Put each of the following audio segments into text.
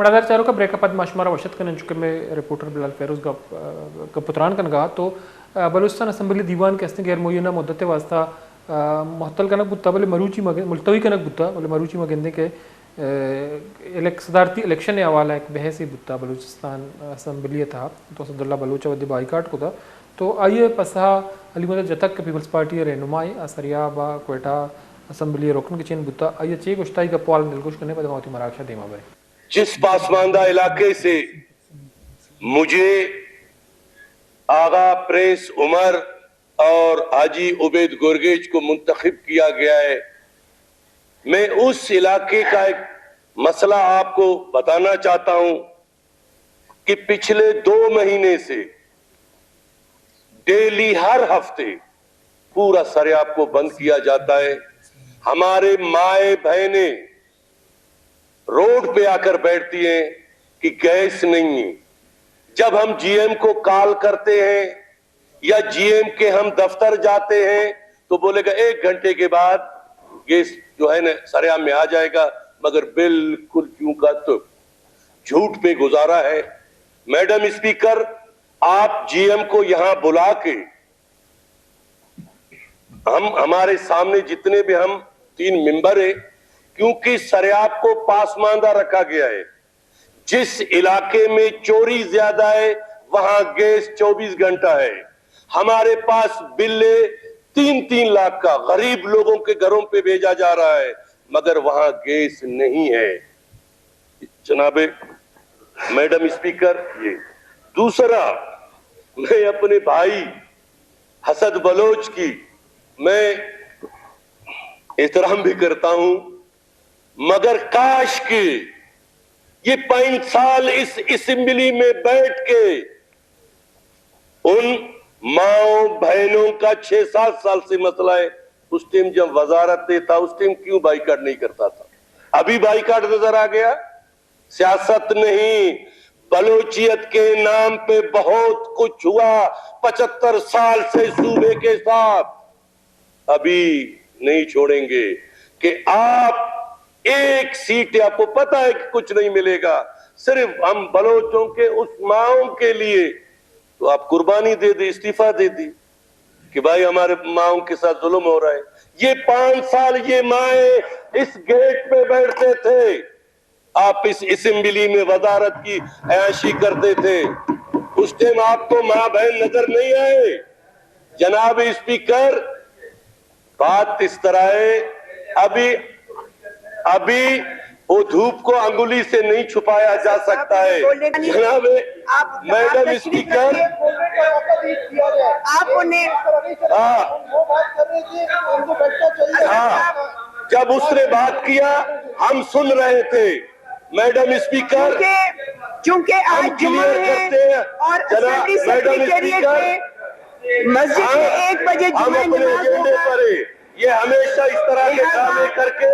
मडादार चारों का ब्रेकअप माशमारा वशत कन चुके में रिपोर्टर बिलाल फेरोज का पुतरान कन कहा तो बलूचिस्तान असम्बली दीवान के हस्ते गैर मुय्यना मुद्दत वास्ता मुहत्तल कनक बुत्ता बोले मरूची मुल्तवी कनक बुत्ता बोले मरूची मगेंदे के सदारती इलेक्शन हवाला एक बहसी बुत्ता बलूचिस्तान असम्बली था तो सदुल्ला बलूच वदी बाइकाट को था तो आइए पसा अलीमद जतक के पीपल्स पार्टी रहनुमाई असरियाबा कोयटा असम्बली रोकन के चेन बुत्ता आइए चे गुश्ताई का पॉल दिलगुश करने पर दमावती मराक्षा देमा भाई जिस पासमानदा इलाके से मुझे आगा प्रेस उमर और हाजी उबैद गुरगेज को मुंतखब किया गया है, मैं उस इलाके का एक मसला आपको बताना चाहता हूं कि पिछले 2 महीने से डेली हर हफ्ते पूरा सरेआब को बंद किया जाता है। हमारे माए बहनें रोड पे आकर बैठती हैं कि गैस नहीं है। जब हम जीएम को कॉल करते हैं या जीएम के हम दफ्तर जाते हैं तो बोलेगा 1 घंटे के बाद गैस जो है ना सरेआम में आ जाएगा, मगर बिल्कुल क्यों का तो झूठ पे गुजारा है। मैडम स्पीकर, आप जीएम को यहां बुला के हमारे सामने जितने भी हम 3 मेंबर है, क्योंकि सरेआब को पासमानदा रखा गया है, जिस इलाके में चोरी ज्यादा है वहां गैस 24 घंटा है। हमारे पास बिल्ले 3-3 लाख का गरीब लोगों के घरों पे भेजा जा रहा है, मगर वहां गैस नहीं है। जनाबे मैडम स्पीकर, ये दूसरा, मैं अपने भाई हसद बलोच की मैं एहतराम भी करता हूं, मगर काश के ये 5 साल इस असेंबली में बैठ के उन माओ बहनों का 6-7 साल से मसला है, उस टाइम जब वजारत था उस टाइम क्यों बाइकाट नहीं करता था? अभी बाइकाट नजर आ गया। सियासत नहीं, बलोचियत के नाम पे बहुत कुछ हुआ 75 साल से सूबे के साथ, अभी नहीं छोड़ेंगे कि आप एक सीट, आपको पता है कि कुछ नहीं मिलेगा, सिर्फ हम बलोचों के उस माओं के लिए तो आप कुर्बानी दे दी, इस्तीफा दे दी कि भाई हमारे माओं के साथ जुल्म हो रहा है। ये 5 साल ये माए इस गेट पे बैठते थे, आप इस असेंबली में वजारत की अयाशी करते थे, उस टाइम आपको मां बहन नजर नहीं आए। जनाब स्पीकर, बात इस तरह है, अभी वो धूप को अंगुली से नहीं छुपाया जा सकता है। जनाब मैडम स्पीकर, आप उन्हें जब उसने बात किया हम सुन रहे थे। मैडम स्पीकर, चूंकि आज जुम्मा है और असेंबली सेक्रेटेरिएट में मस्जिद में 1 बजे जुम्मे नमाज होगा, ये हमेशा इस तरह के ड्रामे करके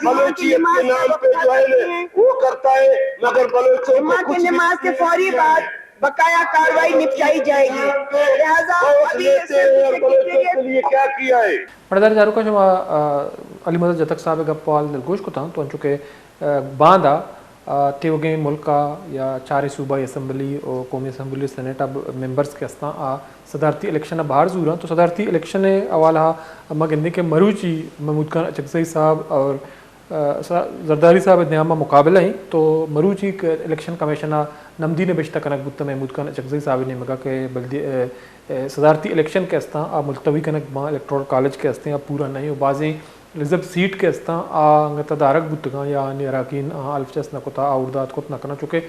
बलोचियत के नाम पे जो है वो करता है, मगर बलोचों जुम्मा की नमाज के फौरी बाद बकाया कार्रवाई निपटाई जाएगी। लिहाजा के लिए क्या किया है? मडादार चारों का जो अलीमद जतक साहब का पॉल दिलगुश को था तो चुके बांदा तेवगे मुल्क का या 4 सूबाई असम्बली और कौमी असम्बली सेनेट अब मेंबर्स के अस्ता सदारती इलेक्शन बाहर जूरा तो सदारती इलेक्शन अवाला मगंदे के मरूची महमूद खान अचकजई साहब और जरदारी साहब न्यामा मुकाबला ही तो मरूची इलेक्शन कमीशनर नमदी ने बेशता कनक बुत्ता महमूद खान अचकजई साहब ने मगा के बल्दी सदारती इलेक्शन के अस्ता मुल्तवी कनक माँ इलेक्ट्रोल कॉलेज के अस्ते पूरा नहीं और बाजी रिजर्व सीट के अस्ता तदारक बुतगा या अराकीन अल्फचस नकोता आउरदात को नकना चुके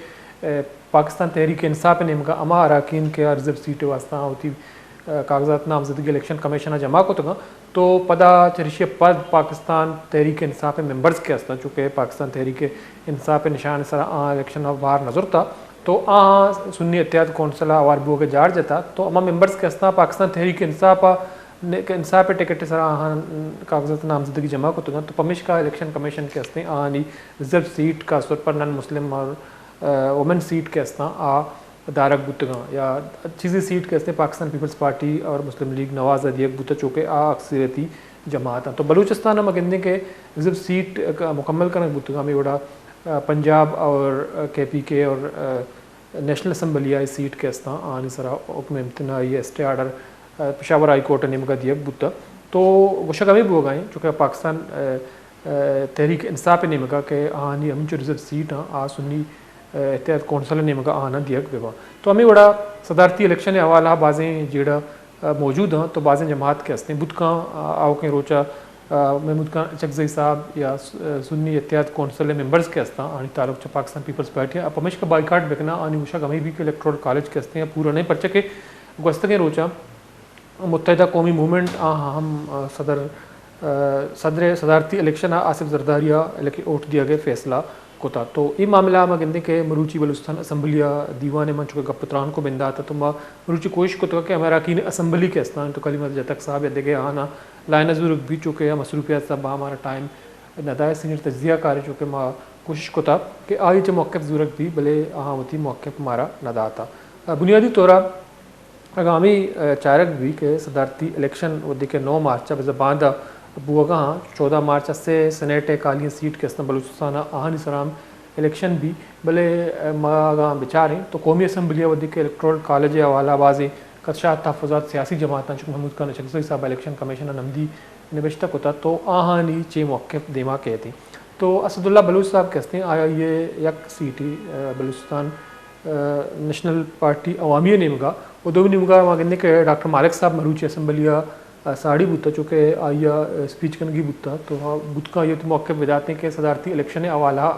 पाकिस्तान तहरीक इंसाफ ने मगा अमा अराकीन के रिजर्व सीट वास्ता होती कागजात नामजदगी इलेक्शन कमीशन जमा को तगा तो पदा चरिश पद पाकिस्तान तहरीक इंसाफ मेंबर्स के अस्ता चुके पाकिस्तान तहरीक इंसाफ निशान सर इलेक्शन बाहर नजर था तो सुन्नी एहतियात कौंसल आवार बो के जार जाता तो अमा मेंबर्स के अस्ता पाकिस्तान तहरीक इंसाफ टिकट सर कागजात नामजदगी जमा को तो पमिश का इलेक्शन कमीशन के हस्ते आनी रिजर्व सीट का सुर पर नन मुस्लिम और वुमेन सीट के हस्ता दारक बुतगा या चीज़ी सीट के हस्ते पाकिस्तान पीपल्स पार्टी और मुस्लिम लीग नवाज अदियक बुत चौके अक्सरियती जमात तो बलूचिस्तान मगंदे के रिजर्व सीट का मुकम्मल करने बुतगा में बड़ा पंजाब और KPK और नेशनल असम्बली सीट के अस्ता आनी सरा हुक्म इम्तना ये stay order Peshawar high court ने मगा दिया बुता तो गोशा कमी भी होगा चूँकि पाकिस्तान तहरीक इंसाफ ने मगा के आनी हम जो रिजर्व सीट आ सुन्नी एहतियात कौंसल ने मगा आना दिया बेवा तो हमें बड़ा सदारती इलेक्शन हवाला बाज़ें जेड़ा मौजूद हैं तो बाज़ें जमात के हस्ते बुत का आओ के रोचा महमूद खान चकजई साहब या सुन्नी एहतियात कौंसल मेंबर्स के हस्ता आनी तारुक पाकिस्तान पीपल्स पार्टी अब हमेश का बाइकाट बेकना आनी उषा गमी भी के इलेक्ट्रोल कॉलेज के हस्ते पूरा नहीं पर्चे के गस्त के रोचा मुत्तहिदा कौमी मूवमेंट हम सदरती इलेक्शन आसिफ जरदारिया लेके वोट दिया गया फैसला को था तो ये मामला में कहते के मरूची बलूचिस्तान असम्बलिया दीवान में चुके गपत्रान को बिंदा था तो मरूची कोशिश को तो कि हमारा की असम्बली के स्थान तो कलीमत जतक साहब या देखे आना लाइन जुर्ग भी चुके मसरूफियात सब हमारा टाइम नदाय सीनियर तजिया कार्य चुके माँ कोशिश को था कि आई च मौक़ जुर्ग भी भले हाँ होती मौक़ हमारा नदा था बुनियादी तौर आगामी चारक भी के सदारती इलेक्शन वो देखे 9 मार्च बाद बुआ 14 मार्च से सेनेट काली सीट के अस्तना बलूचिस्तान आहनी सराम इलेक्शन भी भले मागा बिचारें तो कौमी असम्बली वदी के इलेक्ट्रोल कॉलेज हवाला बाजी कदशात तहफ़ुज़ात सियासी जमात चूँकि महमूद खान चकजई साहब इलेक्शन कमीशन नमदी नबश्तक होता तो आहानी चे मौक़ देमा कहती तो असदुल्ला बलूच साहब कहते हैं आया ये यक सीटी बलूचिस्तान नेशनल पार्टी अवामी निमगा वो दो निमगा वहाँ के डॉक्टर मालिक साहब मरूची असम्बलिया साड़ी बुता चूँकि आइया स्पीच कनगी बुता तो हाँ बुत का ये तो मौके बजाते हैं कि सदारती इलेक्शन अवाला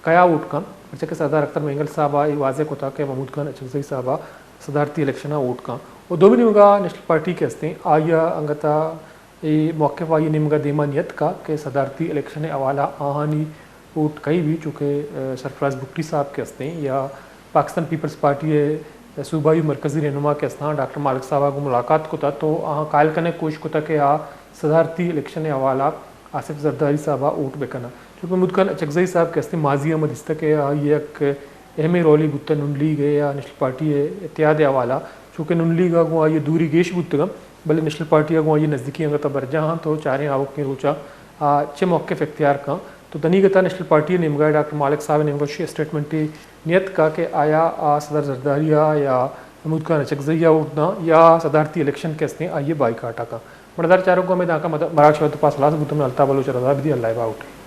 कया वोट का बच्चे के सरदार अख्तर मेंगल साहब वाजे को था कि महमूद खान चकजई साहब सदारती इलेक्शन वोट का वो दो निमगा नेशनल पार्टी के हस्ते आइया अंगता ये मौके पर ये निमगा देमा नियत का कि सदारती इलेक्शन अवाला आहानी वोट कई भी चूँकि सरफराज भुट्टी साहब के हस्ते या पाकिस्तान पीपल्स पार्टी सूबाई मरकज़ी रहनुमा के स्थान डॉक्टर मालिक साहब को मुलाकात को था तो कायल कने कोशिश को था कि सदारती इलेक्शन हवाला आसिफ जरदारी साहब वोट बेकना चूँकि महमूद खान चकजई साहब के हस्ते माजी अहमद इस तक ये एक अहम रोली बुत नुनली गए या नेशनल पार्टी इत्याद हवाला चूँकि नुनली का गो ये दूरी गेश बुत भले नेशनल पार्टी का गो ये नज़दीकी अंगत बरजा हाँ तो चारें आवक के रोचा चे मौक़ इख्तियार का तो तनीगता नेशनल पार्टी ने मगा डॉक्टर मालिक साहब ने मगा स्टेटमेंट नियत का कि आया सदर जरदारिया या महमूद खान चकजैया उठना या सदारती इलेक्शन के हस्ते आइए बाइकाटा का मरदार चारों को हमें दाका मराठ शब्द पास लाश बुत में अल्ताफ बलोच रजा भी अल्लाह आउट